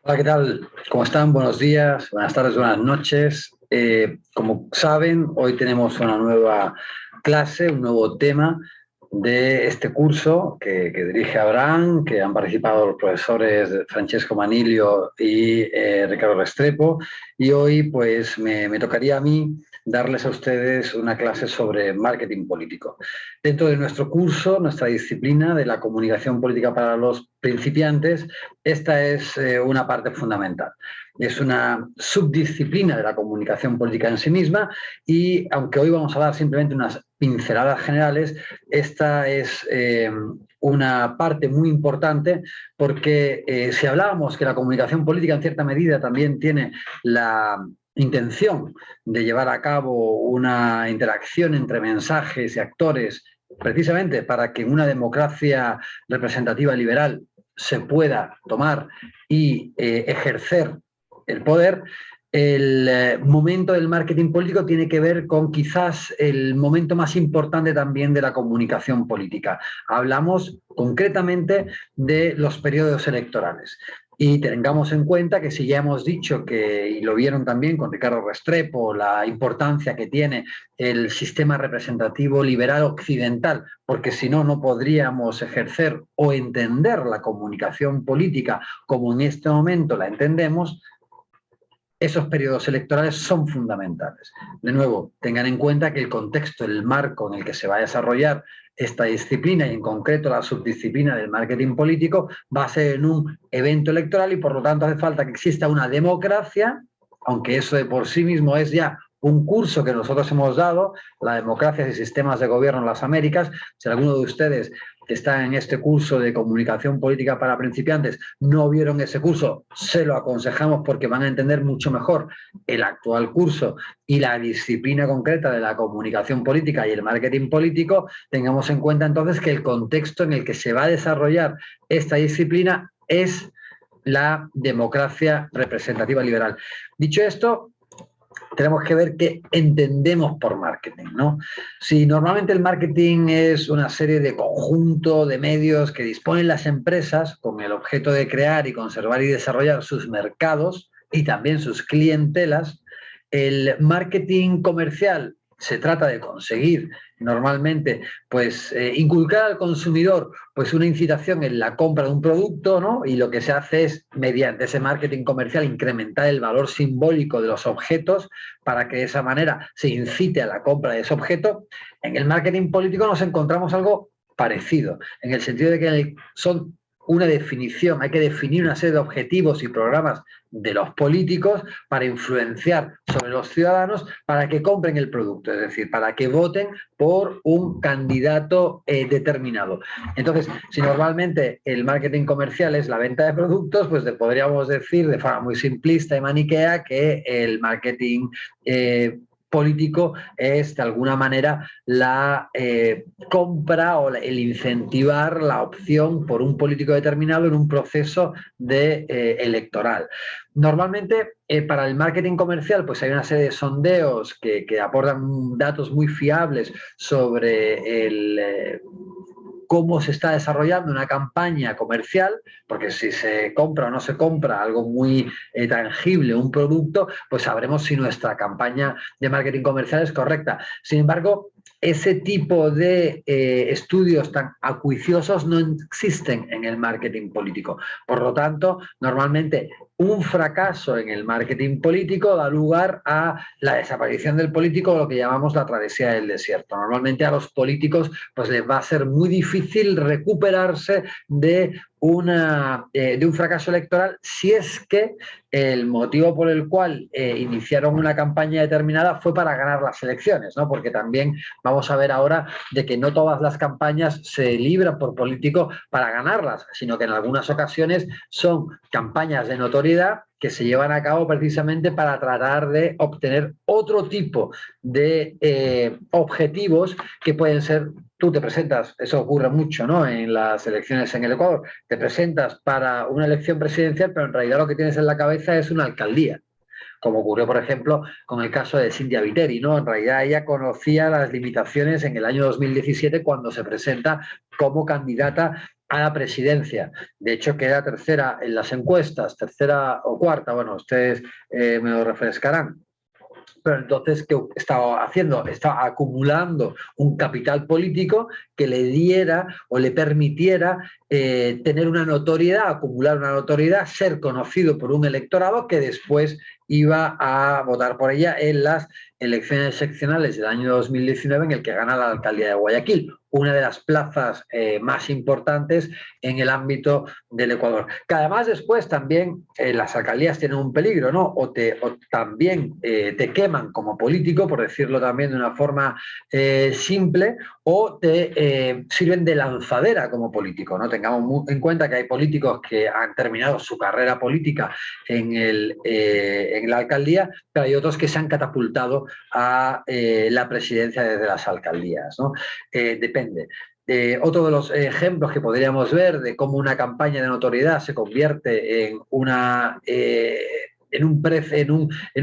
Hola, ¿qué tal? ¿Cómo están? Buenos días, buenas tardes, buenas noches. Como saben, hoy tenemos una nueva clase, un nuevo tema de este curso que dirige Abraham, que han participado los profesores Francesco Manilio y Ricardo Restrepo. Y hoy, pues, me tocaría a mí darles a ustedes una clase sobre marketing político. Dentro de nuestro curso, nuestra disciplina de la comunicación política para los principiantes, esta es una parte fundamental. Es una subdisciplina de la comunicación política en sí misma y aunque hoy vamos a dar simplemente unas pinceladas generales, esta es una parte muy importante porque si hablábamos que la comunicación política en cierta medida también tiene la intención de llevar a cabo una interacción entre mensajes y actores precisamente para que en una democracia representativa liberal se pueda tomar y ejercer el poder, el momento del marketing político tiene que ver con quizás el momento más importante también de la comunicación política. Hablamos concretamente de los periodos electorales. Y tengamos en cuenta que si ya hemos dicho que, y lo vieron también con Ricardo Restrepo, la importancia que tiene el sistema representativo liberal occidental, porque si no, no podríamos ejercer o entender la comunicación política como en este momento la entendemos. Esos periodos electorales son fundamentales. De nuevo, tengan en cuenta que el contexto, el marco en el que se va a desarrollar esta disciplina y en concreto la subdisciplina del marketing político va a ser en un evento electoral y por lo tanto hace falta que exista una democracia, aunque eso de por sí mismo es ya un curso que nosotros hemos dado, la democracia y sistemas de gobierno en las Américas. Si alguno de ustedes que está en este curso de comunicación política para principiantes no vieron ese curso, se lo aconsejamos porque van a entender mucho mejor el actual curso y la disciplina concreta de la comunicación política y el marketing político. Tengamos en cuenta entonces que el contexto en el que se va a desarrollar esta disciplina es la democracia representativa liberal. Dicho esto, tenemos que ver qué entendemos por marketing, ¿no? Si normalmente el marketing es una serie de conjunto de medios que disponen las empresas con el objeto de crear y conservar y desarrollar sus mercados y también sus clientelas, el marketing comercial se trata de conseguir normalmente pues inculcar al consumidor pues una incitación en la compra de un producto, ¿no? Y lo que se hace es mediante ese marketing comercial incrementar el valor simbólico de los objetos para que de esa manera se incite a la compra de ese objeto. En el marketing político nos encontramos algo parecido, en el sentido de que son una definición, hay que definir una serie de objetivos y programas de los políticos para influenciar sobre los ciudadanos para que compren el producto, es decir, para que voten por un candidato determinado. Entonces, si normalmente el marketing comercial es la venta de productos, pues podríamos decir de forma muy simplista y maniquea que el marketing político es de alguna manera la compra o el incentivar la opción por un político determinado en un proceso de, electoral. Normalmente para el marketing comercial pues hay una serie de sondeos que aportan datos muy fiables sobre cómo se está desarrollando una campaña comercial, porque si se compra o no se compra algo muy tangible, un producto, pues sabremos si nuestra campaña de marketing comercial es correcta. Sin embargo, ese tipo de estudios tan acuiciosos no existen en el marketing político. Por lo tanto, normalmente un fracaso en el marketing político da lugar a la desaparición del político, lo que llamamos la travesía del desierto. Normalmente a los políticos pues les va a ser muy difícil recuperarse de un fracaso electoral si es que el motivo por el cual iniciaron una campaña determinada fue para ganar las elecciones, ¿no? Porque también vamos a ver ahora de que no todas las campañas se libran por políticos para ganarlas, sino que en algunas ocasiones son campañas de notoriedad que se llevan a cabo precisamente para tratar de obtener otro tipo de objetivos que pueden ser. Tú te presentas, eso ocurre mucho, ¿no? En las elecciones en el Ecuador, te presentas para una elección presidencial, pero en realidad lo que tienes en la cabeza es una alcaldía, como ocurrió, por ejemplo, con el caso de Cynthia Viteri, ¿no? En realidad ella conocía las limitaciones en el año 2017 cuando se presenta como candidata a la presidencia. De hecho, queda tercera en las encuestas, tercera o cuarta, bueno, ustedes me lo refrescarán. Pero entonces, ¿qué estaba haciendo? Estaba acumulando un capital político que le diera o le permitiera tener una notoriedad, acumular una notoriedad, ser conocido por un electorado que después iba a votar por ella en las elecciones seccionales del año 2019, en el que gana la alcaldía de Guayaquil, una de las plazas más importantes en el ámbito del Ecuador. Que además después también las alcaldías tienen un peligro, ¿no? O también te queman como político, por decirlo también de una forma simple, o te sirven de lanzadera como político, ¿no? Tengamos en cuenta que hay políticos que han terminado su carrera política en la alcaldía, pero hay otros que se han catapultado a la presidencia desde las alcaldías, ¿no? Depende. Otro de los ejemplos que podríamos ver de cómo una campaña de notoriedad se convierte en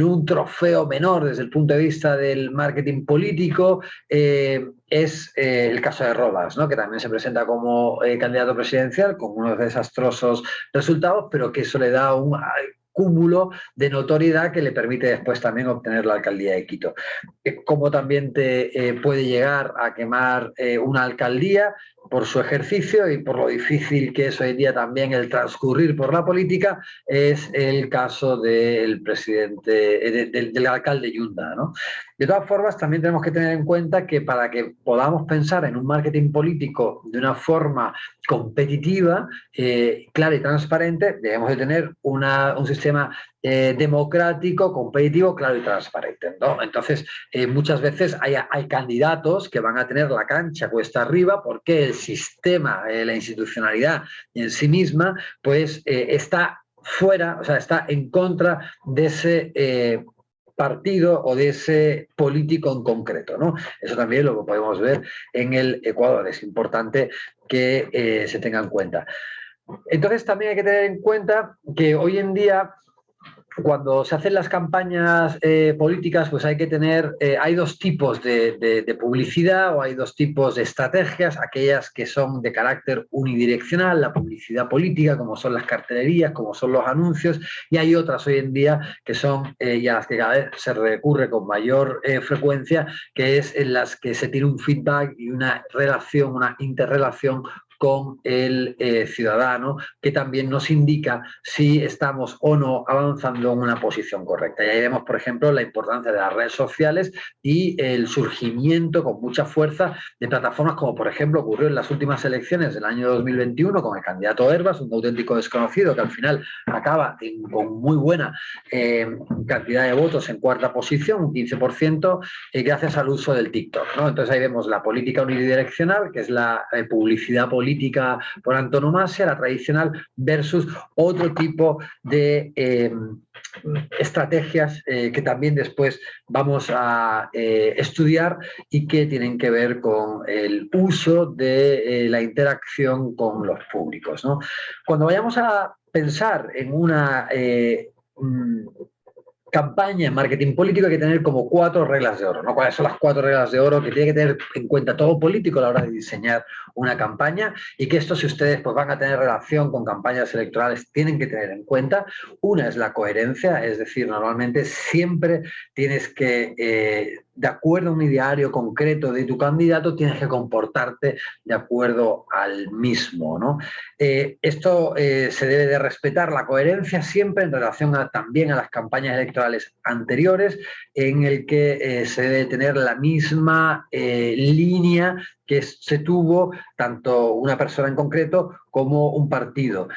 un trofeo menor desde el punto de vista del marketing político, es el caso de Rodas, ¿no? Que también se presenta como candidato presidencial con unos desastrosos resultados, pero que eso le da un cúmulo de notoriedad que le permite después también obtener la alcaldía de Quito. Cómo también te puede llegar a quemar una alcaldía por su ejercicio y por lo difícil que es hoy en día también el transcurrir por la política, es el caso del presidente, del alcalde Yunda, ¿no? De todas formas, también tenemos que tener en cuenta que para que podamos pensar en un marketing político de una forma competitiva, clara y transparente, debemos de tener un sistema democrático, competitivo, claro y transparente, ¿no? Entonces, muchas veces hay candidatos que van a tener la cancha cuesta arriba porque el sistema, la institucionalidad en sí misma, pues está fuera, o sea, está en contra de ese partido o de ese político en concreto, ¿no? Eso también lo podemos ver en el Ecuador. Es importante que se tenga en cuenta. Entonces también hay que tener en cuenta que hoy en día, cuando se hacen las campañas políticas, pues hay que tener, hay dos tipos de publicidad, o hay dos tipos de estrategias: aquellas que son de carácter unidireccional, la publicidad política, como son las cartelerías, como son los anuncios, y hay otras hoy en día que son, y a las que cada vez se recurre con mayor frecuencia, que es en las que se tiene un feedback y una relación, una interrelación con el ciudadano, que también nos indica si estamos o no avanzando en una posición correcta. Y ahí vemos, por ejemplo, la importancia de las redes sociales y el surgimiento con mucha fuerza de plataformas como, por ejemplo, ocurrió en las últimas elecciones del año 2021 con el candidato Herbas, un auténtico desconocido que al final acaba con muy buena cantidad de votos en cuarta posición, un 15%, gracias al uso del TikTok, ¿no? Entonces ahí vemos la política unidireccional, que es la publicidad política por antonomasia, la tradicional, versus otro tipo de estrategias que también después vamos a estudiar y que tienen que ver con el uso de la interacción con los públicos, ¿no? Cuando vayamos a pensar en una campaña en marketing político, hay que tener como 4 reglas de oro, ¿no? ¿Cuáles son las 4 reglas de oro que tiene que tener en cuenta todo político a la hora de diseñar una campaña? Y que esto, si ustedes pues, van a tener relación con campañas electorales, tienen que tener en cuenta. Una es la coherencia, es decir, normalmente siempre tienes que, de acuerdo a un ideario concreto de tu candidato, tienes que comportarte de acuerdo al mismo, ¿no? Esto se debe de respetar la coherencia siempre en relación también a las campañas electorales anteriores, en el que se debe tener la misma línea que se tuvo tanto una persona en concreto como un partido,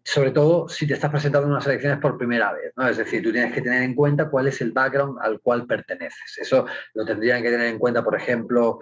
sobre todo si te estás presentando en unas elecciones por primera vez, ¿no? Es decir, tú tienes que tener en cuenta cuál es el background al cual perteneces. Eso lo tendrían que tener en cuenta, por ejemplo,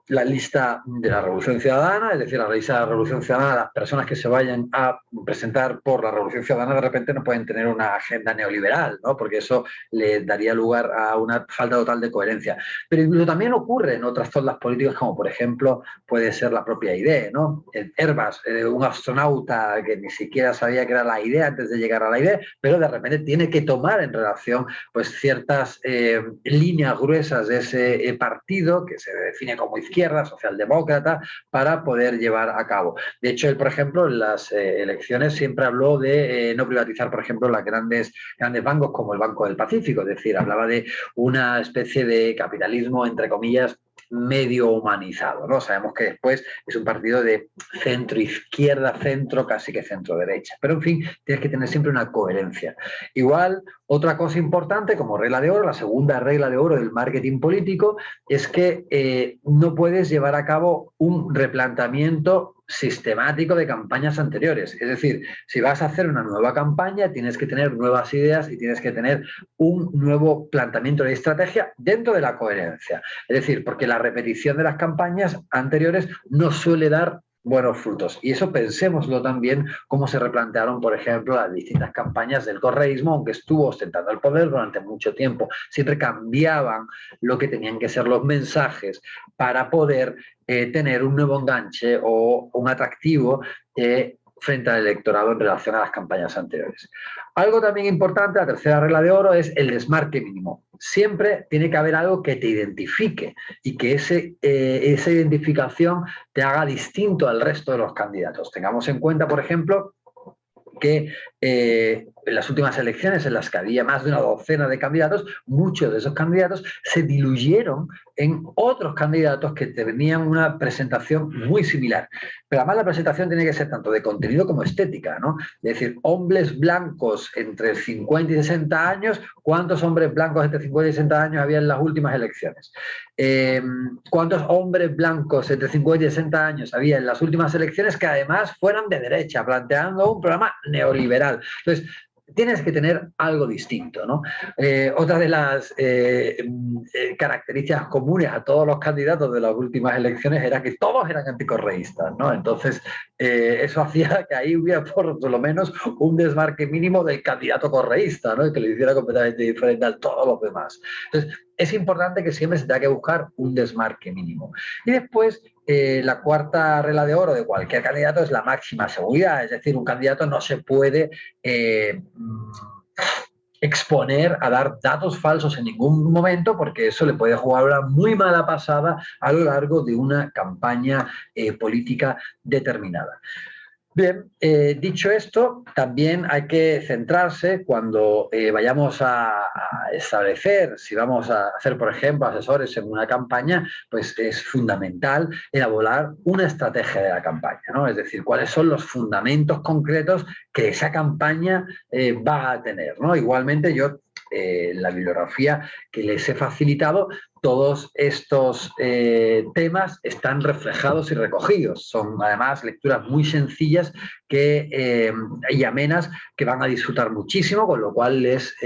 la lista de la Revolución Ciudadana, es decir, la lista de la Revolución Ciudadana, las personas que se vayan a presentar por la Revolución Ciudadana de repente no pueden tener una agenda neoliberal, ¿no? Porque eso le daría lugar a una falta total de coherencia. Pero incluso también ocurre en otras zonas políticas, como por ejemplo puede ser la propia idea, ¿no? Herbas, un astronauta que ni siquiera sabía que era la idea antes de llegar a la idea, pero de repente tiene que tomar en relación pues ciertas líneas gruesas de ese partido, que se define como extremo izquierda, socialdemócrata, para poder llevar a cabo. De hecho, él, por ejemplo, en las elecciones siempre habló de no privatizar, por ejemplo, los grandes bancos como el Banco del Pacífico, es decir, hablaba de una especie de capitalismo, entre comillas, medio humanizado, ¿no? Sabemos que después es un partido de centro-izquierda, centro, casi que centro-derecha. Pero, en fin, tienes que tener siempre una coherencia. Igual, otra cosa importante, como regla de oro, la segunda regla de oro del marketing político, es que no puedes llevar a cabo un replanteamiento sistemático de campañas anteriores. Es decir, si vas a hacer una nueva campaña, tienes que tener nuevas ideas y tienes que tener un nuevo planteamiento de estrategia dentro de la coherencia. Es decir, porque la repetición de las campañas anteriores no suele dar buenos frutos. Y eso pensémoslo también cómo se replantearon, por ejemplo, las distintas campañas del correísmo, aunque estuvo ostentando el poder durante mucho tiempo. Siempre cambiaban lo que tenían que ser los mensajes para poder tener un nuevo enganche o un atractivo frente al electorado en relación a las campañas anteriores. Algo también importante, la tercera regla de oro, es el desmarque mínimo. Siempre tiene que haber algo que te identifique y que esa identificación te haga distinto al resto de los candidatos. Tengamos en cuenta, por ejemplo, que en las últimas elecciones en las que había más de una docena de candidatos, muchos de esos candidatos se diluyeron en otros candidatos que tenían una presentación muy similar. Pero además la presentación tiene que ser tanto de contenido como estética, ¿no? Es decir, hombres blancos entre 50 y 60 años, ¿cuántos hombres blancos entre 50 y 60 años había en las últimas elecciones? ¿Cuántos hombres blancos entre 50 y 60 años había en las últimas elecciones que además fueran de derecha, planteando un programa neoliberal? Entonces, tienes que tener algo distinto, ¿no? Otra de las características comunes a todos los candidatos de las últimas elecciones era que todos eran anticorreístas, ¿no? Entonces, eso hacía que ahí hubiera por lo menos un desmarque mínimo del candidato correísta, ¿no? Y que lo hiciera completamente diferente a todos los demás. Entonces, es importante que siempre se tenga que buscar un desmarque mínimo. Y después, la cuarta regla de oro de cualquier candidato es la máxima seguridad, es decir, un candidato no se puede exponer a dar datos falsos en ningún momento porque eso le puede jugar una muy mala pasada a lo largo de una campaña política determinada. Bien, dicho esto, también hay que centrarse cuando vayamos a establecer, si vamos a hacer, por ejemplo, asesores en una campaña, pues es fundamental elaborar una estrategia de la campaña, ¿no? Es decir, cuáles son los fundamentos concretos que esa campaña va a tener, ¿no? Igualmente yo, la bibliografía que les he facilitado, todos estos temas están reflejados y recogidos. Son además lecturas muy sencillas y amenas que van a disfrutar muchísimo, con lo cual les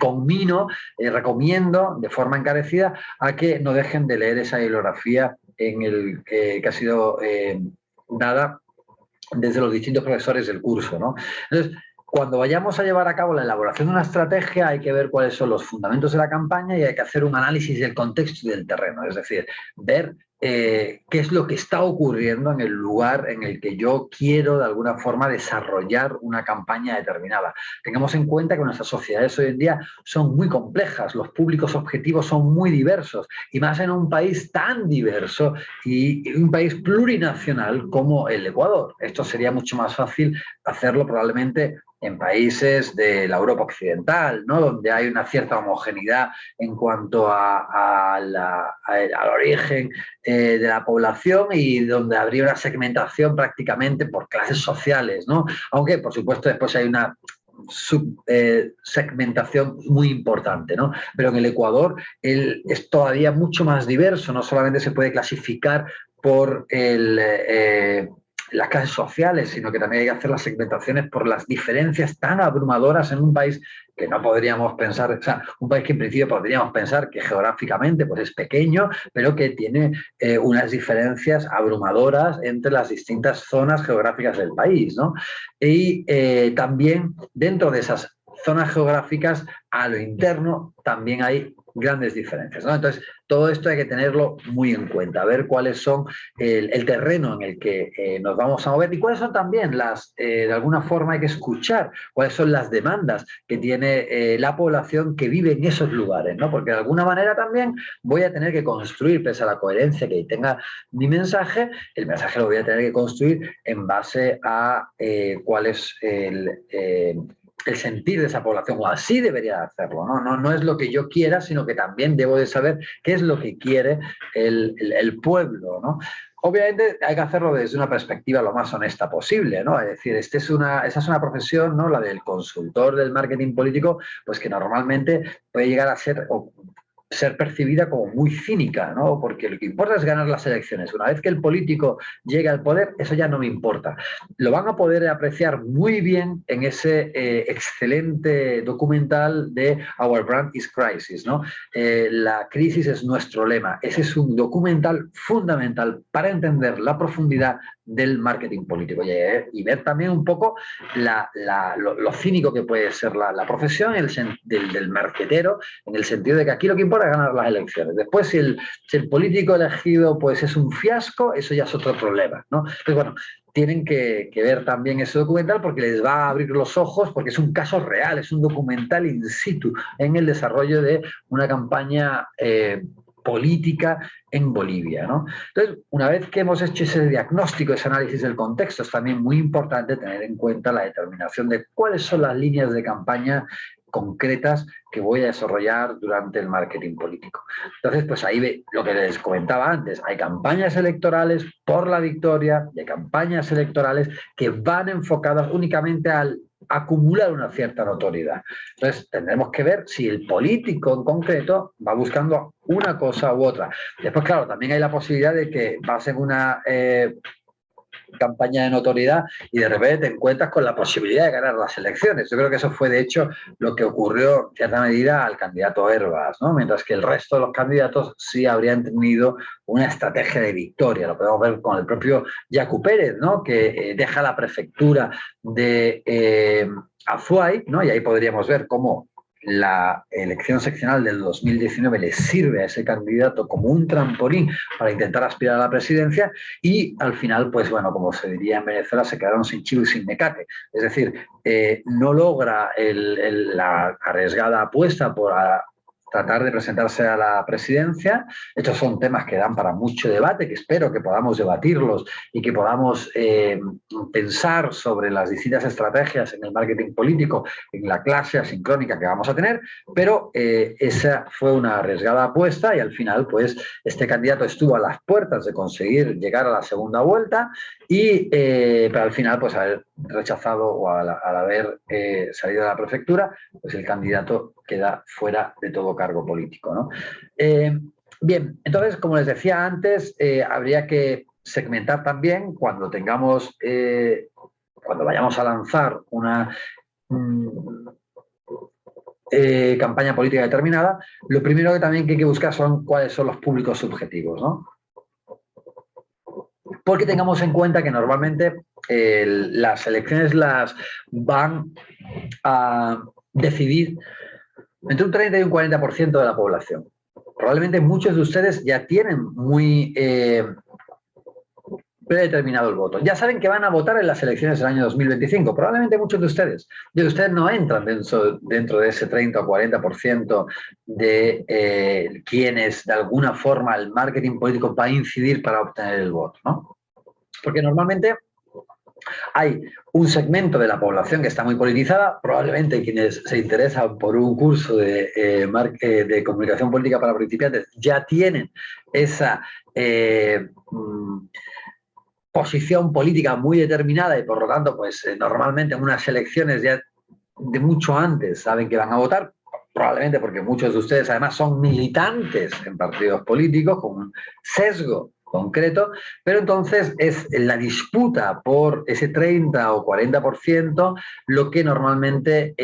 conmino, recomiendo de forma encarecida a que no dejen de leer esa bibliografía que ha sido dada desde los distintos profesores del curso, ¿no? Entonces, cuando vayamos a llevar a cabo la elaboración de una estrategia hay que ver cuáles son los fundamentos de la campaña y hay que hacer un análisis del contexto y del terreno, es decir, ver qué es lo que está ocurriendo en el lugar en el que yo quiero de alguna forma desarrollar una campaña determinada. Tengamos en cuenta que nuestras sociedades hoy en día son muy complejas, los públicos objetivos son muy diversos y más en un país tan diverso y un país plurinacional como el Ecuador. Esto sería mucho más fácil hacerlo probablemente en países de la Europa occidental, ¿no? Donde hay una cierta homogeneidad en cuanto al origen de la población y donde habría una segmentación prácticamente por clases sociales, ¿no? Aunque, por supuesto, después hay una segmentación muy importante, ¿no? Pero en el Ecuador es todavía mucho más diverso, no solamente se puede clasificar por las clases sociales, sino que también hay que hacer las segmentaciones por las diferencias tan abrumadoras en un país que no podríamos pensar, o sea, un país que en principio podríamos pensar que geográficamente pues es pequeño, pero que tiene unas diferencias abrumadoras entre las distintas zonas geográficas del país, ¿no? Y también dentro de esas zonas geográficas a lo interno también hay grandes diferencias, ¿no? Entonces, todo esto hay que tenerlo muy en cuenta, ver cuáles son el terreno en el que nos vamos a mover y cuáles son también de alguna forma hay que escuchar cuáles son las demandas que tiene la población que vive en esos lugares, ¿no? Porque de alguna manera también voy a tener que construir, pese a la coherencia que tenga mi mensaje, el mensaje lo voy a tener que construir en base a cuál es el sentir de esa población, o así debería hacerlo, ¿no? No es lo que yo quiera, sino que también debo de saber qué es lo que quiere el pueblo, ¿no? Obviamente hay que hacerlo desde una perspectiva lo más honesta posible, ¿no? Es decir, esa es una profesión, ¿no? La del consultor del marketing político, pues que normalmente puede llegar a ser percibida como muy cínica, ¿no? Porque lo que importa es ganar las elecciones. Una vez que el político llegue al poder, eso ya no me importa. Lo van a poder apreciar muy bien en ese excelente documental de Our Brand is Crisis, ¿no? La crisis es nuestro lema. Ese es un documental fundamental para entender la profundidad del marketing político y ver también un poco lo cínico que puede ser la profesión del marketero, en el sentido de que aquí lo que importa es ganar las elecciones. Después, si el político elegido pues, es un fiasco, eso ya es otro problema, ¿no? Entonces, bueno, tienen que ver también ese documental porque les va a abrir los ojos, porque es un caso real, es un documental in situ en el desarrollo de una campaña política en Bolivia, ¿no? Entonces, una vez que hemos hecho ese diagnóstico, ese análisis del contexto, es también muy importante tener en cuenta la determinación de cuáles son las líneas de campaña concretas que voy a desarrollar durante el marketing político. Entonces, pues ahí ve lo que les comentaba antes, hay campañas electorales por la victoria y hay campañas electorales que van enfocadas únicamente al acumular una cierta notoriedad. Entonces, tendremos que ver si el político en concreto va buscando una cosa u otra. Después, claro, también hay la posibilidad de que vas en una campaña de notoriedad y de repente te encuentras con la posibilidad de ganar las elecciones. Yo creo que eso fue, de hecho, lo que ocurrió en cierta medida al candidato Hervas, ¿no? Mientras que el resto de los candidatos sí habrían tenido una estrategia de victoria. Lo podemos ver con el propio Yacu Pérez, ¿no? Que deja la prefectura de Azuay, ¿no? Y ahí podríamos ver cómo la elección seccional del 2019 le sirve a ese candidato como un trampolín para intentar aspirar a la presidencia y al final, pues bueno, como se diría en Venezuela, se quedaron sin chivo y sin mecate. Es decir, no logra la arriesgada apuesta por tratar de presentarse a la presidencia. Estos son temas que dan para mucho debate, que espero que podamos debatirlos y que podamos pensar sobre las distintas estrategias en el marketing político, en la clase asincrónica que vamos a tener, pero esa fue una arriesgada apuesta y al final, pues, este candidato estuvo a las puertas de conseguir llegar a la segunda vuelta y, pero al final, pues, haber rechazado o al haber salido de la prefectura, pues el candidato queda fuera de todo cargo político, ¿no? Bien, entonces, como les decía antes, habría que segmentar también cuando tengamos, cuando vayamos a lanzar una campaña política determinada, lo primero que también hay que buscar son cuáles son los públicos subjetivos, ¿no? Porque tengamos en cuenta que normalmente las elecciones las van a decidir entre un 30 y un 40% de la población. Probablemente muchos de ustedes ya tienen muy predeterminado el voto. Ya saben que van a votar en las elecciones del año 2025. Probablemente muchos de ustedes no entran dentro de ese 30 o 40% de quienes de alguna forma el marketing político va a incidir para obtener el voto, ¿no? Porque normalmente hay un segmento de la población que está muy politizada, probablemente quienes se interesan por un curso de comunicación política para principiantes ya tienen esa posición política muy determinada y por lo tanto, pues normalmente en unas elecciones ya de mucho antes saben que van a votar, probablemente porque muchos de ustedes además son militantes en partidos políticos con un sesgo concreto, pero entonces es la disputa por ese 30 o 40% lo que normalmente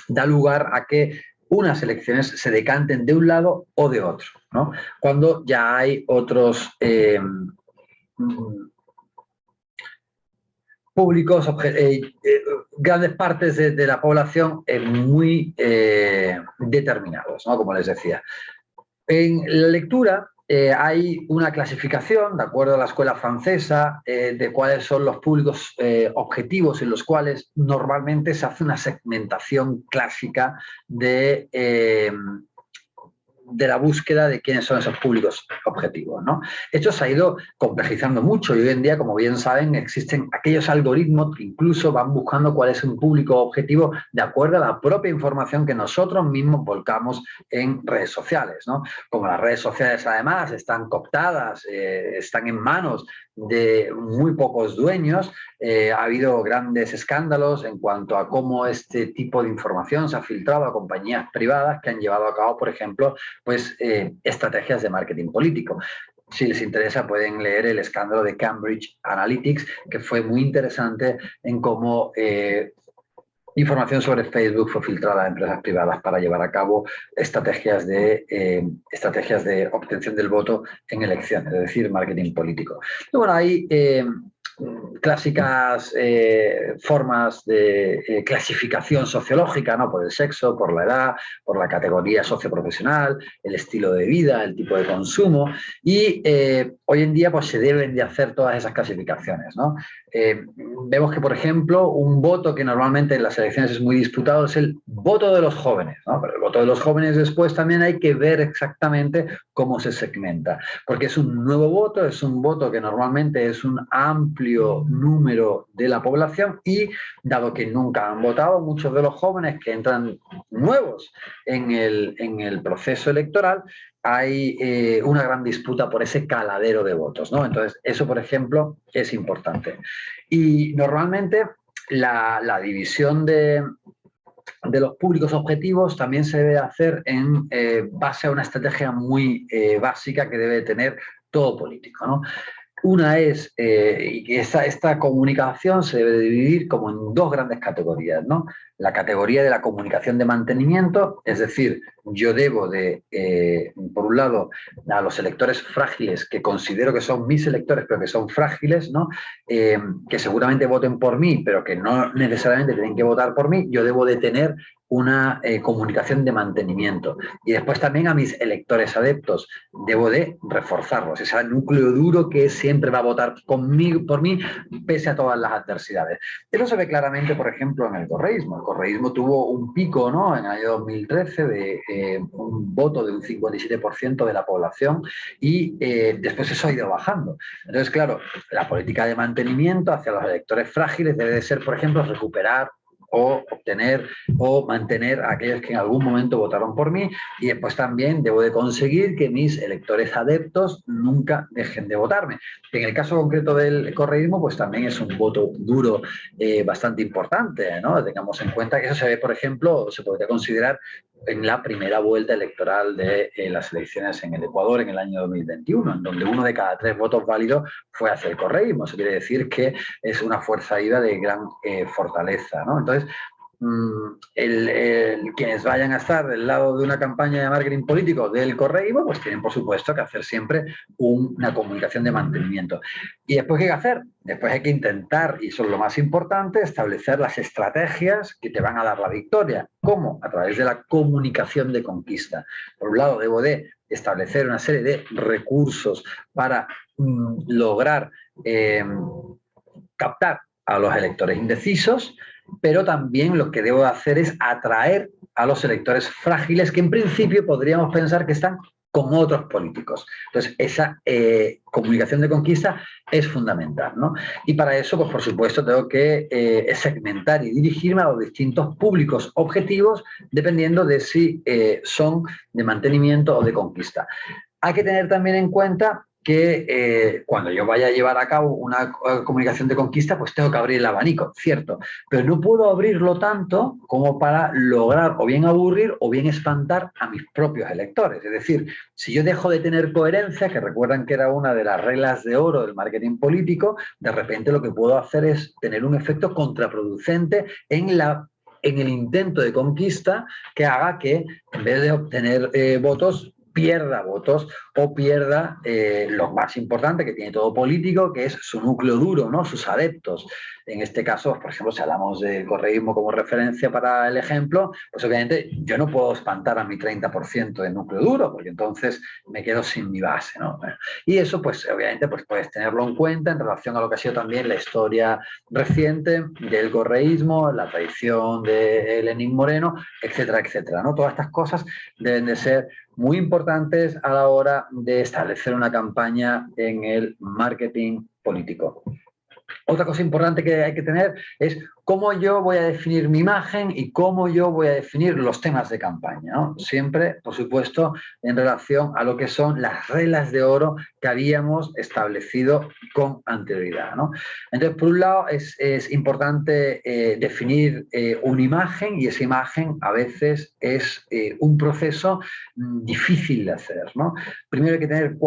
da lugar a que unas elecciones se decanten de un lado o de otro, ¿no? Cuando ya hay otros públicos grandes partes de la población muy determinados, ¿no? Como les decía. En la lectura hay una clasificación, de acuerdo a la escuela francesa, de cuáles son los públicos objetivos en los cuales normalmente se hace una segmentación clásica de la búsqueda de quiénes son esos públicos objetivos, ¿no? Esto se ha ido complejizando mucho y hoy en día, como bien saben, existen aquellos algoritmos que incluso van buscando cuál es un público objetivo de acuerdo a la propia información que nosotros mismos volcamos en redes sociales, ¿no? Como las redes sociales además están cooptadas, están en manos de muy pocos dueños, ha habido grandes escándalos en cuanto a cómo este tipo de información se ha filtrado a compañías privadas que han llevado a cabo, por ejemplo, pues estrategias de marketing político. Si les interesa pueden leer el escándalo de Cambridge Analytics, que fue muy interesante en cómo información sobre Facebook fue filtrada a empresas privadas para llevar a cabo estrategias de obtención del voto en elecciones, es decir, marketing político. Y bueno, hay clásicas formas de clasificación sociológica, ¿no? Por el sexo, por la edad, por la categoría socioprofesional, el estilo de vida, el tipo de consumo, y hoy en día pues, se deben de hacer todas esas clasificaciones, ¿no? Vemos que, por ejemplo, un voto que normalmente en las elecciones es muy disputado es el voto de los jóvenes, ¿no? Pero el voto de los jóvenes después también hay que ver exactamente cómo se segmenta, porque es un nuevo voto, es un voto que normalmente es un amplio número de la población y, dado que nunca han votado, muchos de los jóvenes que entran nuevos en el proceso electoral, hay una gran disputa por ese caladero de votos, ¿no? Entonces, eso, por ejemplo, es importante. Y normalmente la división de los públicos objetivos también se debe hacer en base a una estrategia muy básica que debe tener todo político, ¿no? Una es, y que esta comunicación se debe dividir como en dos grandes categorías, ¿no? La categoría de la comunicación de mantenimiento, es decir, yo debo de, por un lado, a los electores frágiles, que considero que son mis electores, pero que son frágiles, ¿no? Que seguramente voten por mí, pero que no necesariamente tienen que votar por mí, yo debo de tener una comunicación de mantenimiento. Y después también a mis electores adeptos, debo de reforzarlos, ese núcleo duro que siempre va a votar conmigo, por mí, pese a todas las adversidades. Eso se ve claramente, por ejemplo, en el correísmo. El correísmo tuvo un pico, ¿no?, en el año 2013 de un voto de un 57% de la población y después eso ha ido bajando. Entonces, claro, la política de mantenimiento hacia los electores frágiles debe de ser, por ejemplo, recuperar o obtener o mantener a aquellos que en algún momento votaron por mí, y después también debo de conseguir que mis electores adeptos nunca dejen de votarme. En el caso concreto del correísmo, pues también es un voto duro bastante importante, ¿no? Tengamos en cuenta que eso se ve, por ejemplo, se podría considerar en la primera vuelta electoral de las elecciones en el Ecuador en el año 2021, en donde 1 de cada 3 votos válidos fue hacia el correísmo. Eso quiere decir que es una fuerza IVA de gran fortaleza, ¿no? Entonces, quienes vayan a estar del lado de una campaña de marketing político del correísmo, pues tienen, por supuesto, que hacer siempre una comunicación de mantenimiento. ¿Y después qué hay que hacer? Después hay que intentar, y eso es lo más importante, establecer las estrategias que te van a dar la victoria. ¿Cómo? A través de la comunicación de conquista. Por un lado, debo de establecer una serie de recursos para lograr captar a los electores indecisos, pero también lo que debo hacer es atraer a los electores frágiles que en principio podríamos pensar que están con otros políticos. Entonces, esa comunicación de conquista es fundamental, ¿no? Y para eso, pues por supuesto, tengo que segmentar y dirigirme a los distintos públicos objetivos dependiendo de si son de mantenimiento o de conquista. Hay que tener también en cuenta que cuando yo vaya a llevar a cabo una comunicación de conquista, pues tengo que abrir el abanico, cierto, pero no puedo abrirlo tanto como para lograr o bien aburrir o bien espantar a mis propios electores. Es decir, si yo dejo de tener coherencia, que recuerdan que era una de las reglas de oro del marketing político, de repente lo que puedo hacer es tener un efecto contraproducente en el intento de conquista que haga que, en vez de obtener votos, pierda votos o pierda lo más importante que tiene todo político, que es su núcleo duro, ¿no? Sus adeptos. En este caso, por ejemplo, si hablamos del correísmo como referencia para el ejemplo, pues obviamente yo no puedo espantar a mi 30% de núcleo duro, porque entonces me quedo sin mi base, ¿no? Y eso, pues obviamente, pues puedes tenerlo en cuenta en relación a lo que ha sido también la historia reciente del correísmo, la traición de Lenín Moreno, etcétera, etcétera, ¿no? Todas estas cosas deben de ser muy importantes a la hora de establecer una campaña en el marketing político. Otra cosa importante que hay que tener es cómo yo voy a definir mi imagen y cómo yo voy a definir los temas de campaña, ¿no? Siempre, por supuesto, en relación a lo que son las reglas de oro que habíamos establecido con anterioridad, ¿no? Entonces, por un lado, es importante definir una imagen, y esa imagen a veces es un proceso difícil de hacer, ¿no? Primero hay que tener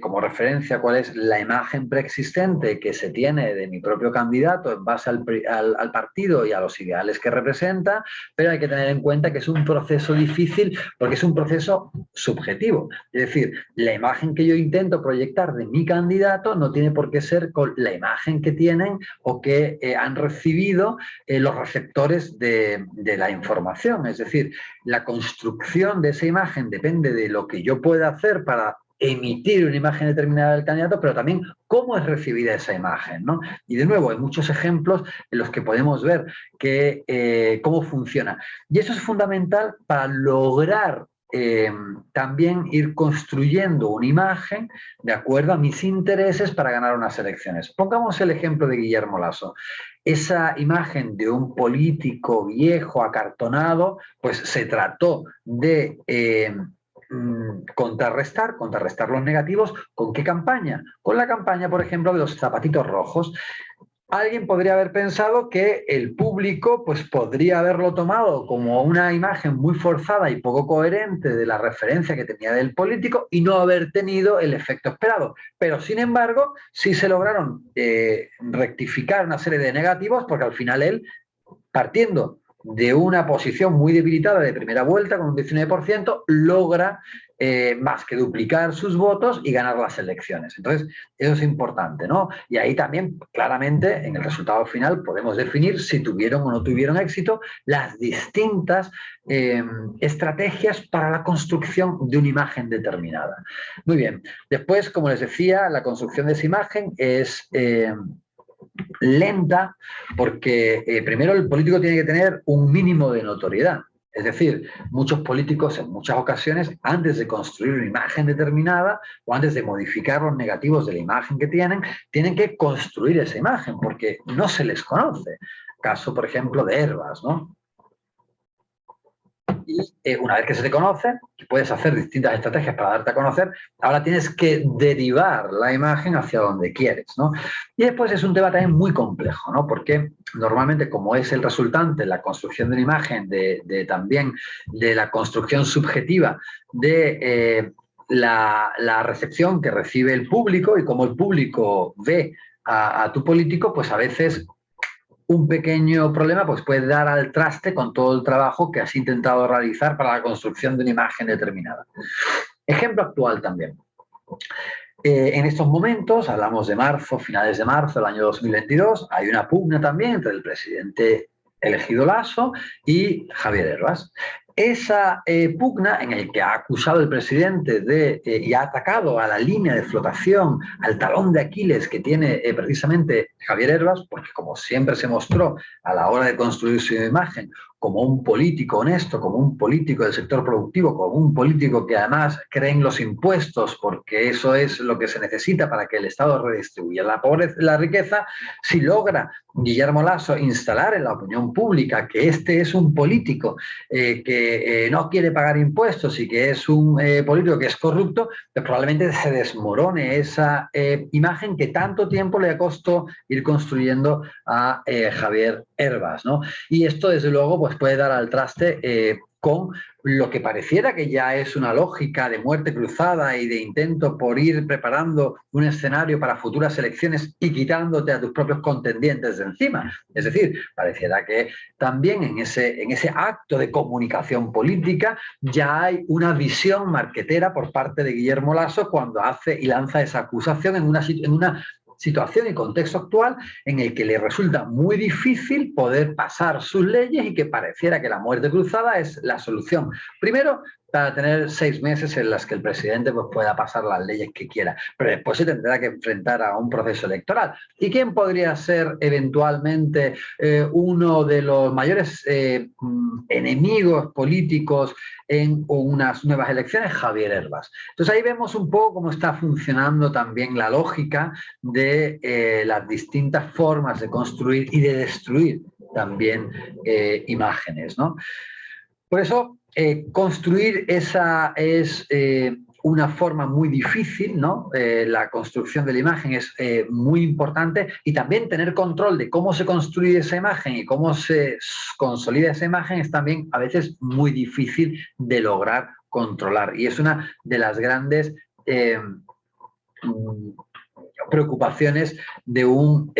como referencia, cuál es la imagen preexistente que se tiene de mi propio candidato en base al partido y a los ideales que representa, pero hay que tener en cuenta que es un proceso difícil porque es un proceso subjetivo. Es decir, la imagen que yo intento proyectar de mi candidato no tiene por qué ser con la imagen que tienen o que han recibido los receptores de la información. Es decir, la construcción de esa imagen depende de lo que yo pueda hacer para emitir una imagen determinada del candidato, pero también cómo es recibida esa imagen, ¿no? Y de nuevo, hay muchos ejemplos en los que podemos ver cómo funciona. Y eso es fundamental para lograr también ir construyendo una imagen de acuerdo a mis intereses para ganar unas elecciones. Pongamos el ejemplo de Guillermo Lasso. Esa imagen de un político viejo, acartonado, pues se trató de contrarrestar los negativos. ¿Con qué campaña? Con la campaña, por ejemplo, de los zapatitos rojos. Alguien podría haber pensado que el público pues, podría haberlo tomado como una imagen muy forzada y poco coherente de la referencia que tenía del político y no haber tenido el efecto esperado. Pero, sin embargo, sí se lograron rectificar una serie de negativos porque al final él, partiendo de una posición muy debilitada de primera vuelta con un 19%, logra más que duplicar sus votos y ganar las elecciones. Entonces, eso es importante, ¿no? Y ahí también, claramente, en el resultado final podemos definir si tuvieron o no tuvieron éxito las distintas estrategias para la construcción de una imagen determinada. Muy bien. Después, como les decía, la construcción de esa imagen es lenta porque primero el político tiene que tener un mínimo de notoriedad. Es decir, muchos políticos en muchas ocasiones, antes de construir una imagen determinada o antes de modificar los negativos de la imagen que tienen que construir esa imagen porque no se les conoce. Caso, por ejemplo, de Herbas, ¿no? Y una vez que se te conoce, puedes hacer distintas estrategias para darte a conocer, ahora tienes que derivar la imagen hacia donde quieres, ¿no? Y después es un tema también muy complejo, ¿no? Porque normalmente como es el resultante, la construcción de una imagen, también de la construcción subjetiva de la recepción que recibe el público y cómo el público ve a tu político, pues a veces un pequeño problema pues puede dar al traste con todo el trabajo que has intentado realizar para la construcción de una imagen determinada. Ejemplo actual también. En estos momentos, hablamos de marzo, finales de marzo del año 2022, hay una pugna también entre el presidente elegido Lasso y Javier Herbas. Esa pugna en el que ha acusado el presidente y ha atacado a la línea de flotación, al talón de Aquiles que tiene precisamente Javier Herbas, porque como siempre se mostró a la hora de construir su imagen como un político honesto, como un político del sector productivo, como un político que además cree en los impuestos, porque eso es lo que se necesita para que el Estado redistribuya la riqueza, si logra Guillermo Lasso instalar en la opinión pública que este es un político que no quiere pagar impuestos y que es un político que es corrupto, pues probablemente se desmorone esa imagen que tanto tiempo le costó ir construyendo a Javier Herbas, ¿no? Y esto, desde luego, pues puede dar al traste con lo que pareciera que ya es una lógica de muerte cruzada y de intento por ir preparando un escenario para futuras elecciones y quitándote a tus propios contendientes de encima. Es decir, pareciera que también en ese acto de comunicación política ya hay una visión marquetera por parte de Guillermo Lasso cuando hace y lanza esa acusación en una situación y contexto actual en el que le resulta muy difícil poder pasar sus leyes y que pareciera que la muerte cruzada es la solución. Primero, para tener 6 meses en las que el presidente pues, pueda pasar las leyes que quiera, pero después se tendrá que enfrentar a un proceso electoral. ¿Y quién podría ser eventualmente uno de los mayores enemigos políticos en unas nuevas elecciones? Javier Herbas. Entonces ahí vemos un poco cómo está funcionando también la lógica de las distintas formas de construir y de destruir también imágenes, ¿no? Por eso, construir esa es una forma muy difícil, ¿no? La construcción de la imagen es muy importante y también tener control de cómo se construye esa imagen y cómo se consolida esa imagen es también a veces muy difícil de lograr controlar. Y es una de las grandes preocupaciones de un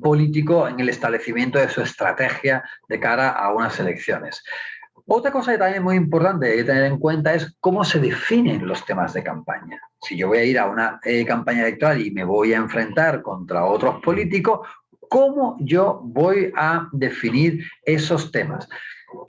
político en el establecimiento de su estrategia de cara a unas elecciones. Otra cosa que también es muy importante hay que tener en cuenta es cómo se definen los temas de campaña. Si yo voy a ir a una campaña electoral y me voy a enfrentar contra otros políticos, ¿cómo yo voy a definir esos temas?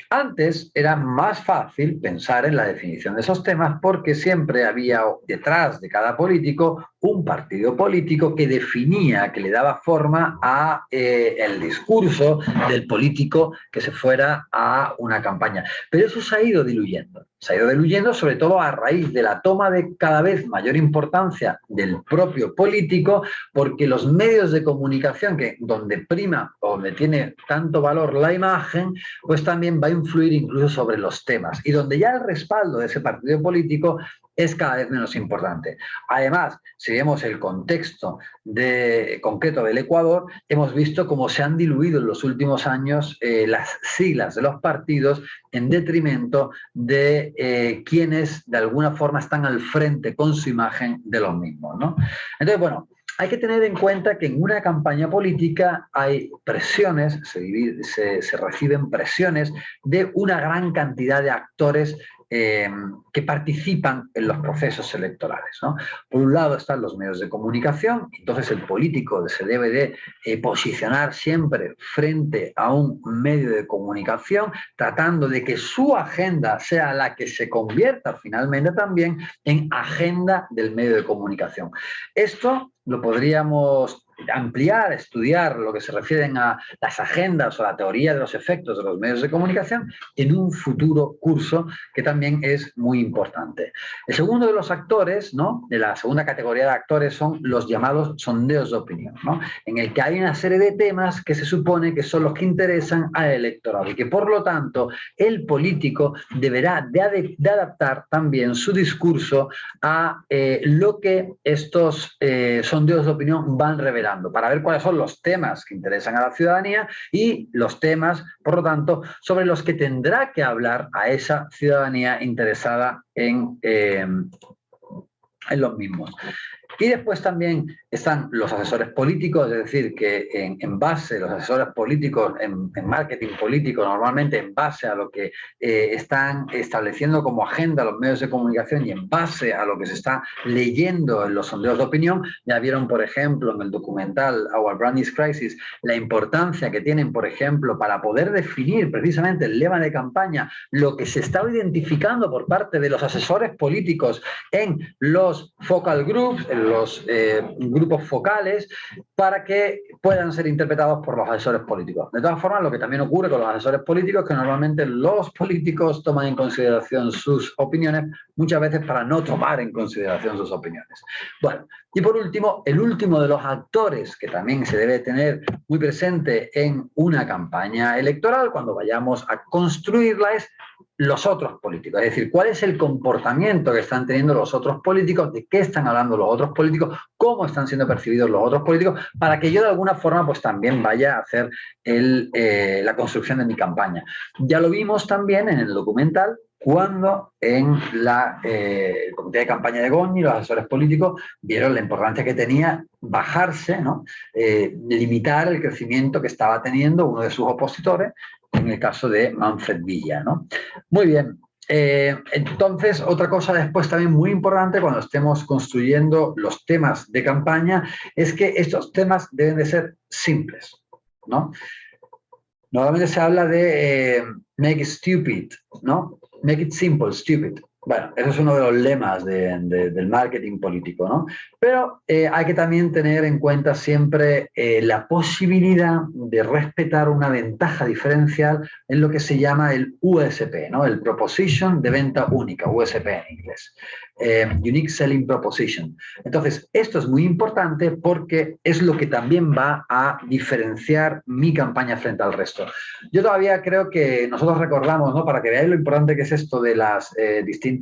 Antes era más fácil pensar en la definición de esos temas porque siempre había detrás de cada político un partido político que definía, que le daba forma a el discurso del político que se fuera a una campaña. Pero eso se ha ido diluyendo. Se ha ido diluyendo sobre todo a raíz de la toma de cada vez mayor importancia del propio político, porque los medios de comunicación, que donde prima o donde tiene tanto valor la imagen, pues también va a influir incluso sobre los temas. Y donde ya el respaldo de ese partido político es cada vez menos importante. Además, si vemos el contexto concreto del Ecuador, hemos visto cómo se han diluido en los últimos años las siglas de los partidos en detrimento de quienes de alguna forma están al frente con su imagen de los mismos, ¿no? Entonces, bueno, hay que tener en cuenta que en una campaña política hay presiones, se reciben presiones de una gran cantidad de actores que participan en los procesos electorales, ¿no? Por un lado están los medios de comunicación, entonces el político se debe de posicionar siempre frente a un medio de comunicación, tratando de que su agenda sea la que se convierta finalmente también en agenda del medio de comunicación. Esto lo podríamos ampliar, estudiar lo que se refieren a las agendas o la teoría de los efectos de los medios de comunicación en un futuro curso que también es muy importante. El segundo de los actores, ¿no? De la segunda categoría de actores son los llamados sondeos de opinión, ¿no? En el que hay una serie de temas que se supone que son los que interesan al electorado y que por lo tanto el político deberá de adaptar también su discurso a lo que estos sondeos de opinión van revelando, para ver cuáles son los temas que interesan a la ciudadanía y los temas, por lo tanto, sobre los que tendrá que hablar a esa ciudadanía interesada en los mismos. Y después también están los asesores políticos, es decir, que en base, los asesores políticos en marketing político, normalmente en base a lo que están estableciendo como agenda los medios de comunicación y en base a lo que se está leyendo en los sondeos de opinión, ya vieron, por ejemplo, en el documental Our Brand is Crisis, la importancia que tienen, por ejemplo, para poder definir precisamente el lema de campaña, lo que se está identificando por parte de los asesores políticos en los focal groups, en los grupos focales, para que puedan ser interpretados por los asesores políticos. De todas formas, lo que también ocurre con los asesores políticos es que normalmente los políticos toman en consideración sus opiniones, muchas veces para no tomar en consideración sus opiniones. Bueno, y por último, el último de los actores que también se debe tener muy presente en una campaña electoral, cuando vayamos a construirla, es los otros políticos, es decir, cuál es el comportamiento que están teniendo los otros políticos, de qué están hablando los otros políticos, cómo están siendo percibidos los otros políticos, para que yo de alguna forma pues también vaya a hacer la construcción de mi campaña. Ya lo vimos también en el documental, cuando en el comité de campaña de Goñi, los asesores políticos, vieron la importancia que tenía bajarse, ¿no? Limitar el crecimiento que estaba teniendo uno de sus opositores, en el caso de Manfred Villa, ¿no? Muy bien. Entonces, otra cosa después también muy importante cuando estemos construyendo los temas de campaña es que estos temas deben de ser simples, ¿no? Normalmente se habla de make it stupid, ¿no? Make it simple, stupid. Bueno, eso es uno de los lemas del marketing político, ¿no? Pero hay que también tener en cuenta siempre la posibilidad de respetar una ventaja diferencial en lo que se llama el USP, ¿no? El Proposition de Venta Única, USP en inglés. Unique Selling Proposition. Entonces, esto es muy importante porque es lo que también va a diferenciar mi campaña frente al resto. Yo todavía creo que nosotros recordamos, ¿no? Para que veáis lo importante que es esto de las distintas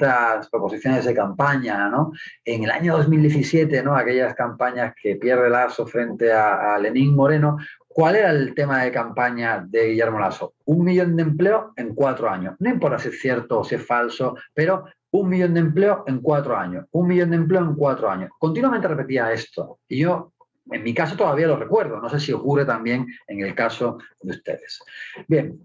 proposiciones de campaña, ¿no? En el año 2017, ¿no? Aquellas campañas que pierde Lasso frente a Lenín Moreno, ¿cuál era el tema de campaña de Guillermo Lasso? 1 millón de empleo en 4 años. No importa si es cierto o si es falso, pero 1 millón de empleo en 4 años. 1 millón de empleo en 4 años. Continuamente repetía esto. Y yo, en mi caso, todavía lo recuerdo. No sé si ocurre también en el caso de ustedes. Bien.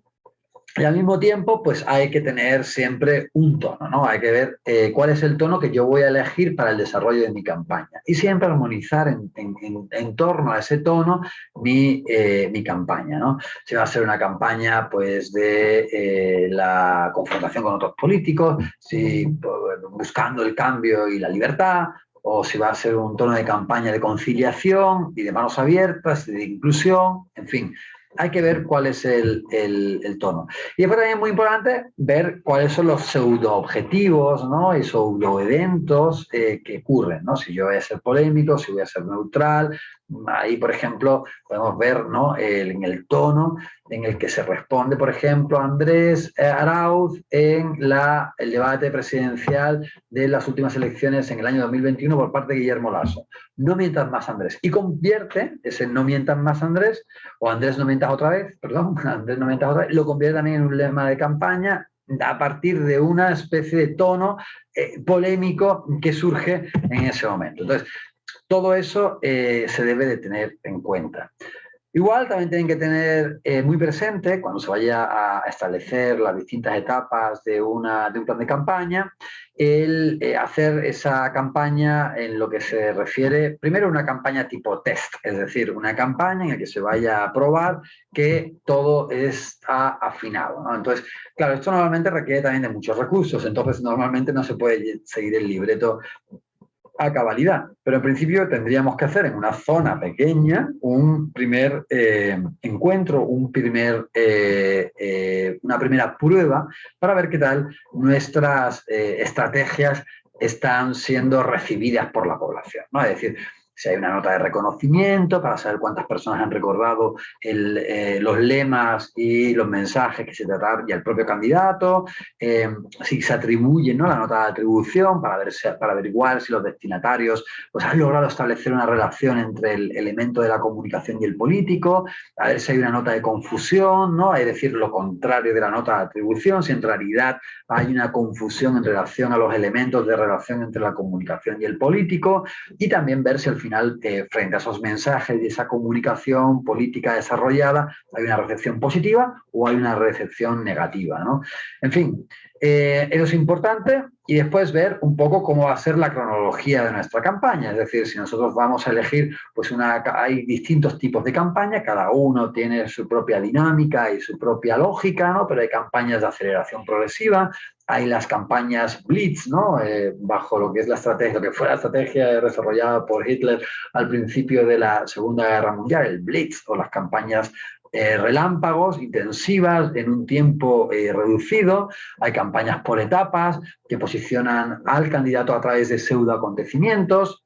Y al mismo tiempo, pues hay que tener siempre un tono, ¿no? Hay que ver cuál es el tono que yo voy a elegir para el desarrollo de mi campaña. Y siempre armonizar en torno a ese tono mi campaña, ¿no? Si va a ser una campaña, pues, de la confrontación con otros políticos, si buscando el cambio y la libertad, o si va a ser un tono de campaña de conciliación y de manos abiertas, y de inclusión, en fin. Hay que ver cuál es el tono. Y después también es muy importante ver cuáles son los pseudo-objetivos, ¿no? Y pseudo-eventos que ocurren, ¿no? Si yo voy a ser polémico, si voy a ser neutral. Ahí, por ejemplo, podemos ver, ¿no? En el tono en el que se responde, por ejemplo, a Andrés Arauz en el debate presidencial de las últimas elecciones en el año 2021 por parte de Guillermo Lasso. No mientas más, Andrés. Y convierte ese no mientas más, Andrés, o Andrés no mientas otra vez, perdón, Andrés no mientas otra vez, lo convierte también en un lema de campaña a partir de una especie de tono polémico que surge en ese momento. Entonces, todo eso se debe de tener en cuenta. Igual también tienen que tener muy presente, cuando se vaya a establecer las distintas etapas de un plan de campaña, el hacer esa campaña en lo que se refiere, primero una campaña tipo test, es decir, una campaña en la que se vaya a probar que todo está afinado, ¿no? Entonces, claro, esto normalmente requiere también de muchos recursos, entonces normalmente no se puede seguir el libreto a cabalidad, pero en principio tendríamos que hacer en una zona pequeña un primer encuentro, una primera prueba para ver qué tal nuestras estrategias están siendo recibidas por la población, ¿no? Es decir, si hay una nota de reconocimiento para saber cuántas personas han recordado los lemas y los mensajes que se trataron y el propio candidato, si se atribuye, ¿no?, la nota de atribución para averiguar si los destinatarios pues, han logrado establecer una relación entre el elemento de la comunicación y el político, a ver si hay una nota de confusión, ¿no?, es decir, lo contrario de la nota de atribución, si en realidad hay una confusión en relación a los elementos de relación entre la comunicación y el político, y también ver si al final, frente a esos mensajes y esa comunicación política desarrollada, hay una recepción positiva o hay una recepción negativa, ¿no? En fin, eso es importante, y después ver un poco cómo va a ser la cronología de nuestra campaña. Es decir, si nosotros vamos a elegir, pues hay distintos tipos de campaña, cada uno tiene su propia dinámica y su propia lógica, ¿no? Pero hay campañas de aceleración progresiva, hay las campañas Blitz, ¿no? Bajo lo que es la estrategia, lo que fue la estrategia desarrollada por Hitler al principio de la Segunda Guerra Mundial, el Blitz, o las campañas relámpagos, intensivas, en un tiempo reducido. Hay campañas por etapas que posicionan al candidato a través de pseudoacontecimientos.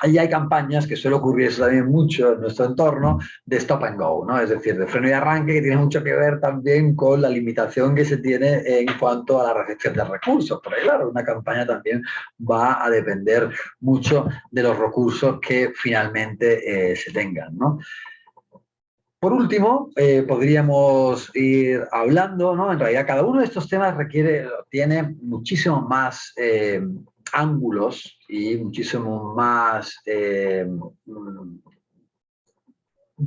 Y hay campañas que suele ocurrir eso también mucho en nuestro entorno, de stop and go, ¿no? Es decir, de freno y arranque, que tiene mucho que ver también con la limitación que se tiene en cuanto a la recepción de recursos. Pero claro, una campaña también va a depender mucho de los recursos que finalmente se tengan, ¿no? Por último, podríamos ir hablando, ¿no? En realidad, cada uno de estos temas tiene muchísimo más ángulos y muchísimo más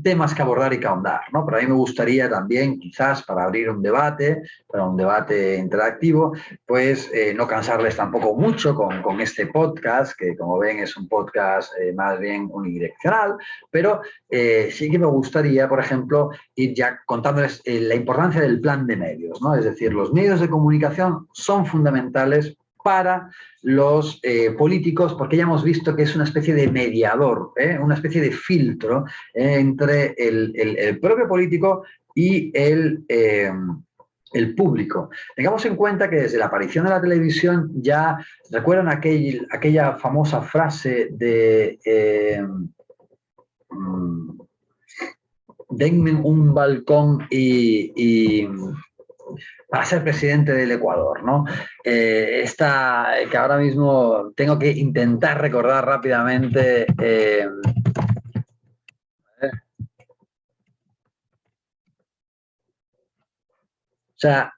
temas que abordar y que ahondar, ¿no? Pero a mí me gustaría también, quizás, para abrir un debate, para un debate interactivo, pues no cansarles tampoco mucho con este podcast, que como ven es un podcast más bien unidireccional, pero sí que me gustaría, por ejemplo, ir ya contándoles la importancia del plan de medios, ¿no? Es decir, los medios de comunicación son fundamentales para los políticos, porque ya hemos visto que es una especie de mediador, una especie de filtro entre el propio político y el público. Tengamos en cuenta que desde la aparición de la televisión ya, ¿recuerdan aquella famosa frase de denme un balcón y para ser presidente del Ecuador, ¿no? Esta que ahora mismo tengo que intentar recordar rápidamente. O sea,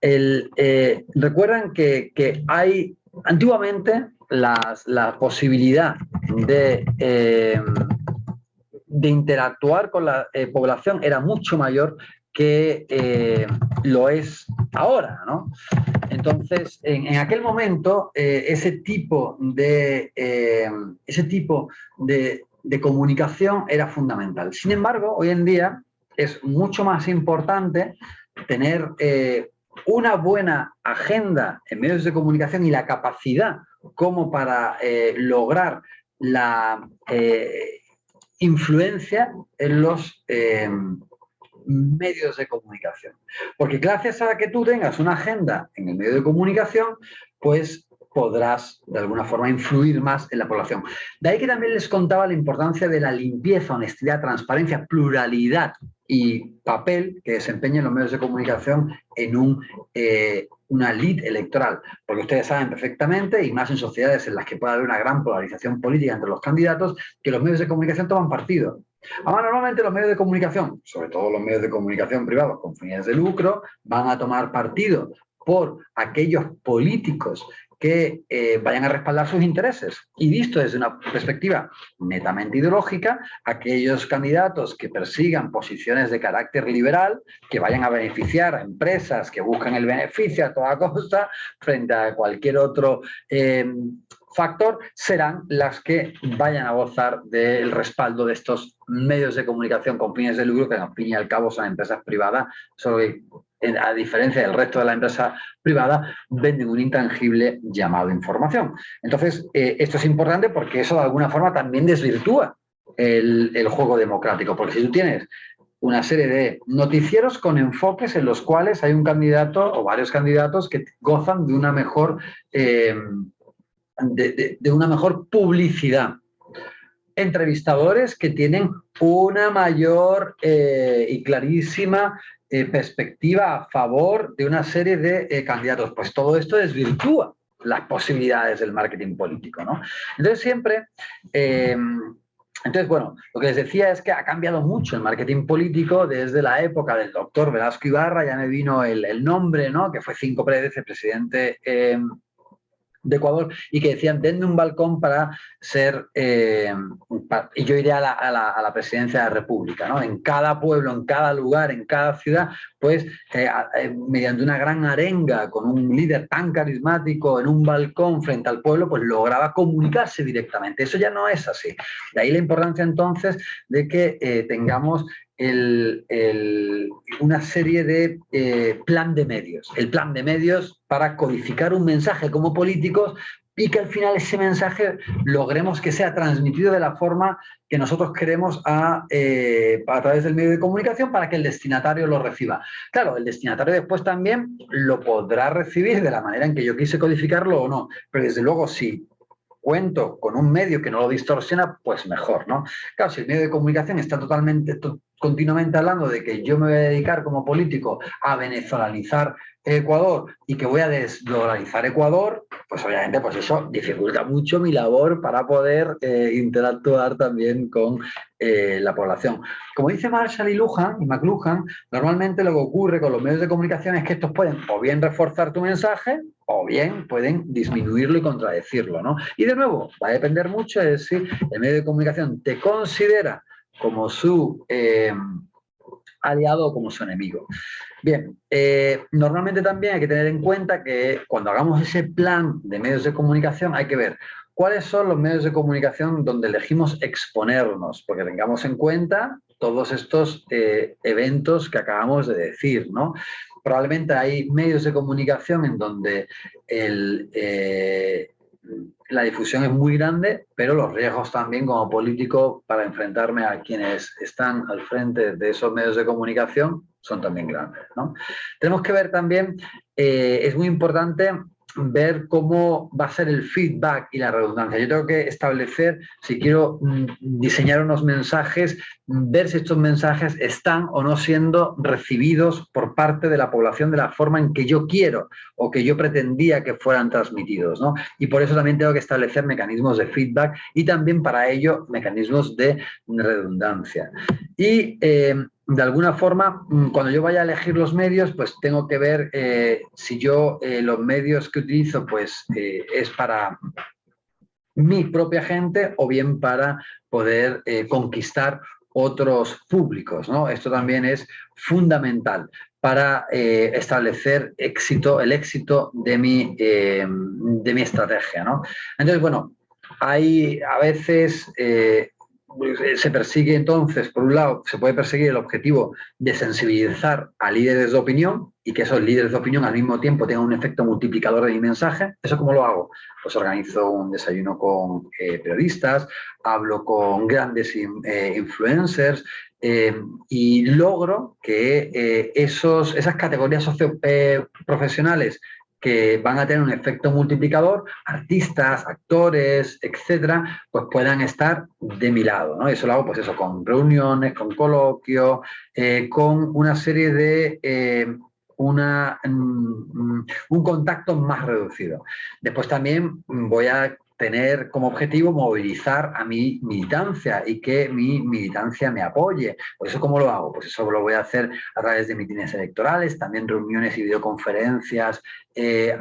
recuerdan que hay antiguamente la posibilidad de interactuar con la población era mucho mayor que lo es ahora, ¿no? Entonces, en aquel momento, ese tipo de comunicación era fundamental. Sin embargo, hoy en día es mucho más importante tener una buena agenda en medios de comunicación y la capacidad como para lograr la influencia en los medios de comunicación. Porque gracias a que tú tengas una agenda en el medio de comunicación, pues podrás de alguna forma influir más en la población. De ahí que también les contaba la importancia de la limpieza, honestidad, transparencia, pluralidad y papel que desempeñan los medios de comunicación en una lid electoral. Porque ustedes saben perfectamente, y más en sociedades en las que puede haber una gran polarización política entre los candidatos, que los medios de comunicación toman partido. Además, normalmente los medios de comunicación, sobre todo los medios de comunicación privados con fines de lucro, van a tomar partido por aquellos políticos que vayan a respaldar sus intereses. Y visto desde una perspectiva netamente ideológica, aquellos candidatos que persigan posiciones de carácter liberal, que vayan a beneficiar a empresas que buscan el beneficio a toda costa frente a cualquier otro factor, serán las que vayan a gozar del respaldo de estos medios de comunicación con fines de lucro, que al fin y al cabo son empresas privadas, solo que a diferencia del resto de la empresa privada, venden un intangible llamado información. Entonces, esto es importante porque eso de alguna forma también desvirtúa el juego democrático, porque si tú tienes una serie de noticieros con enfoques en los cuales hay un candidato o varios candidatos que gozan de una mejor, de una mejor publicidad. Entrevistadores que tienen una mayor y clarísima perspectiva a favor de una serie de candidatos. Pues todo esto desvirtúa las posibilidades del marketing político, ¿no? Entonces siempre... entonces, bueno, lo que les decía es que ha cambiado mucho el marketing político desde la época del doctor Velasco Ibarra, ya me vino el nombre, ¿no? Que fue 5 veces presidente de Ecuador, y que decían, denme un balcón para ser, y yo iré a la presidencia de la República, ¿no? En cada pueblo, en cada lugar, en cada ciudad, pues mediante una gran arenga, con un líder tan carismático en un balcón frente al pueblo, pues lograba comunicarse directamente. Eso ya no es así. De ahí la importancia entonces de que tengamos una serie de plan de medios. El plan de medios para codificar un mensaje como políticos y que al final ese mensaje logremos que sea transmitido de la forma que nosotros queremos a través del medio de comunicación para que el destinatario lo reciba. Claro, el destinatario después también lo podrá recibir de la manera en que yo quise codificarlo o no, pero desde luego sí cuento con un medio que no lo distorsiona, pues mejor, ¿no? Claro, si el medio de comunicación está totalmente continuamente hablando de que yo me voy a dedicar como político a venezolanizar Ecuador y que voy a desdolarizar Ecuador, pues obviamente pues eso dificulta mucho mi labor para poder interactuar también con la población. Como dice Marshall y McLuhan, normalmente lo que ocurre con los medios de comunicación es que estos pueden o bien reforzar tu mensaje o bien pueden disminuirlo y contradecirlo, ¿no? Y de nuevo, va a depender mucho de si el medio de comunicación te considera como su aliado o como su enemigo. Bien, normalmente también hay que tener en cuenta que cuando hagamos ese plan de medios de comunicación hay que ver cuáles son los medios de comunicación donde elegimos exponernos, porque tengamos en cuenta todos estos eventos que acabamos de decir, ¿no? Probablemente hay medios de comunicación en donde la difusión es muy grande, pero los riesgos también como político para enfrentarme a quienes están al frente de esos medios de comunicación son también grandes, ¿no? Tenemos que ver también, es muy importante ver cómo va a ser el feedback y la redundancia. Yo tengo que establecer, si quiero diseñar unos mensajes, ver si estos mensajes están o no siendo recibidos por parte de la población de la forma en que yo quiero o que yo pretendía que fueran transmitidos, ¿no? Y por eso también tengo que establecer mecanismos de feedback y también para ello mecanismos de redundancia. Y de alguna forma, cuando yo vaya a elegir los medios, pues tengo que ver si yo los medios que utilizo pues es para mi propia gente o bien para poder conquistar otros públicos, ¿no? Esto también es fundamental para establecer el éxito de mi estrategia, ¿no? Entonces, bueno, hay a veces se persigue entonces, por un lado, se puede perseguir el objetivo de sensibilizar a líderes de opinión y que esos líderes de opinión al mismo tiempo tengan un efecto multiplicador de mi mensaje. ¿Eso cómo lo hago? Pues organizo un desayuno con periodistas, hablo con grandes influencers y logro que esas categorías socioprofesionales que van a tener un efecto multiplicador, artistas, actores, etcétera, pues puedan estar de mi lado, ¿no? Eso lo hago, pues eso, con reuniones, con coloquios, con una serie de un contacto más reducido. Después también voy a tener como objetivo movilizar a mi militancia y que mi militancia me apoye. ¿Pues eso cómo lo hago? Pues eso lo voy a hacer a través de mítines electorales, también reuniones y videoconferencias de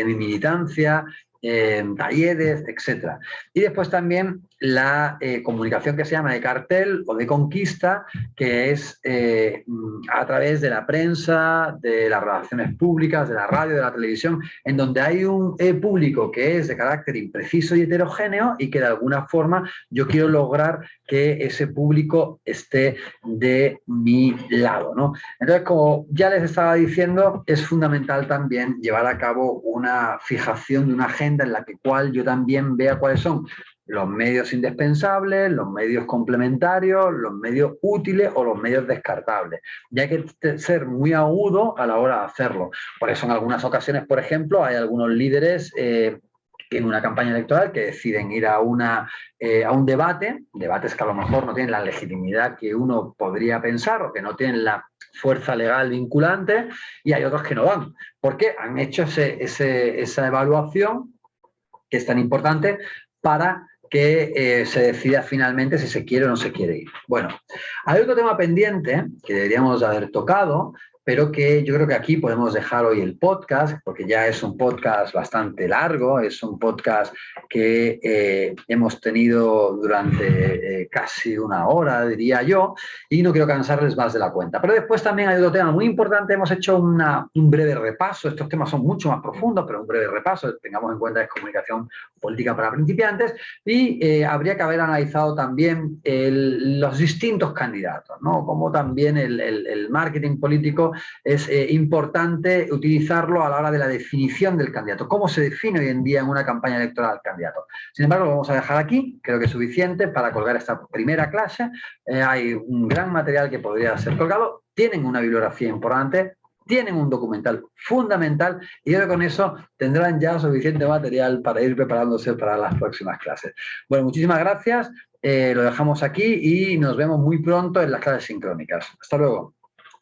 mi militancia, talleres, etcétera. Y después también la comunicación que se llama de cartel o de conquista, que es a través de la prensa, de las relaciones públicas, de la radio, de la televisión, en donde hay un público que es de carácter impreciso y heterogéneo y que de alguna forma yo quiero lograr que ese público esté de mi lado, ¿no? Entonces, como ya les estaba diciendo, es fundamental también llevar a cabo una fijación de una agenda en la cual yo también vea cuáles son los medios indispensables, los medios complementarios, los medios útiles o los medios descartables. Y hay que ser muy agudo a la hora de hacerlo. Por eso en algunas ocasiones, por ejemplo, hay algunos líderes en una campaña electoral que deciden ir a un debates que a lo mejor no tienen la legitimidad que uno podría pensar o que no tienen la fuerza legal vinculante, y hay otros que no van, porque han hecho esa evaluación que es tan importante para que se decida finalmente si se quiere o no se quiere ir. Bueno, hay otro tema pendiente que deberíamos haber tocado, pero que yo creo que aquí podemos dejar hoy el podcast, porque ya es un podcast bastante largo, es un podcast que hemos tenido durante casi una hora, diría yo, y no quiero cansarles más de la cuenta. Pero después también hay otro tema muy importante, hemos hecho un breve repaso, estos temas son mucho más profundos, pero un breve repaso, tengamos en cuenta que es comunicación política para principiantes, y habría que haber analizado también los distintos candidatos, ¿no? Como también el marketing político es importante utilizarlo a la hora de la definición del candidato. ¿Cómo se define hoy en día en una campaña electoral al candidato? Sin embargo, lo vamos a dejar aquí, creo que es suficiente para colgar esta primera clase. Hay un gran material que podría ser colgado, tienen una bibliografía importante, tienen un documental fundamental y ahora con eso tendrán ya suficiente material para ir preparándose para las próximas clases. Bueno, muchísimas gracias. Lo dejamos aquí y nos vemos muy pronto en las clases sincrónicas. Hasta luego.